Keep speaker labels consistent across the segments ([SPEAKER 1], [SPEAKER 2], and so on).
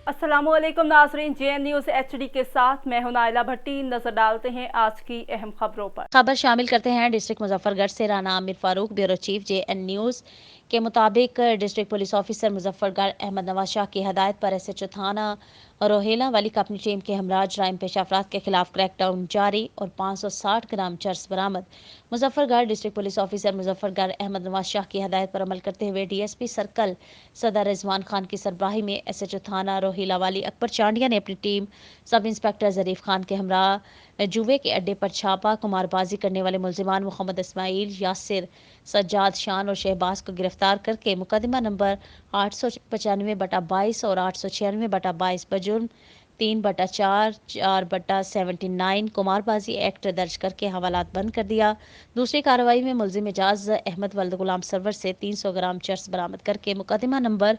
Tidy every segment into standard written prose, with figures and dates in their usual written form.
[SPEAKER 1] अस्सलाम वालेकुम नाजरीन, JN न्यूज़ HD के साथ मैं हूं नाइला भट्टी। नजर डालते हैं आज की अहम खबरों पर।
[SPEAKER 2] खबर शामिल करते हैं डिस्ट्रिक्ट मुजफ्फरगढ़ से। Rana Aamir Farooq, bureau chief, JN news के मुताबिक district police officer Muzaffargarh Ahmed Nawaz Shah की हदायत पर SHO थाना रोहेला वाली की अपनी टीम के हमरा जराइम पेशा अफराद के खिलाफ क्रैकडाउन जारी और 560 ग्राम चर्स बरामद। Muzaffargarh district police officer Muzaffargarh Ahmed Nawaz Shah की हदायत पर अमल करते हुए DSP सर्कल सदर रिजवान खान की सरबराही में SHO थाना रोहेला वाली अकबर चांडिया ने अपनी टीम सब इंस्पेक्टर जरीफ खान के हमरा जुए के अड्डे पर छापा कुमारबाजी करने वाले मुलजिमान मोहम्मद इस्माइल, यासिर, सज्जाद शान और शहबाज को गिरफ्तार करके मुकदमा नंबर 895/22 और 896/22 बजुर्म 3/4, 4/79 कुमारबाजी एक्ट दर्ज करके हवालात बंद कर दिया। दूसरी कार्रवाई में मुलजिम एजाज अहमद वल्द गुलाम सरवर से 300 ग्राम चर्स बरामद करके मुकदमा नंबर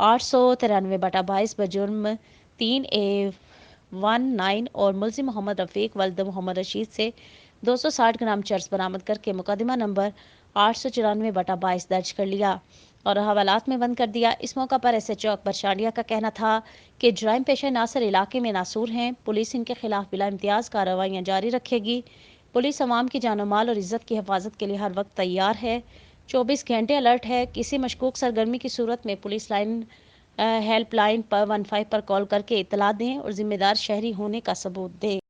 [SPEAKER 2] 893/22 बजुर्म 3A19 और मुलजिम मोहम्मद रफीक वल्द मोहम्मद रशीद से 260 ग्राम चर्स बरामद करके मुकदमा नंबर 894/22 दर्ज कर लिया और हवालात में बंद कर दिया। इस मौका पर SHO अकबर चांडिया का कहना था कि जराइम पेशा नासर इलाके में नासूर हैं। पुलिस इनके खिलाफ बिला इम्तियाज कार्रवाइयाँ जारी रखेगी। पुलिस अवाम की जान माल और इज्जत की हिफाजत के लिए हर वक्त तैयार है, 24 घंटे अलर्ट है। किसी मशकूक सरगर्मी की सूरत में पुलिस लाइन हेल्पलाइन पर 15 पर कॉल करके इतला दें और जिम्मेदार शहरी होने का सबूत दें।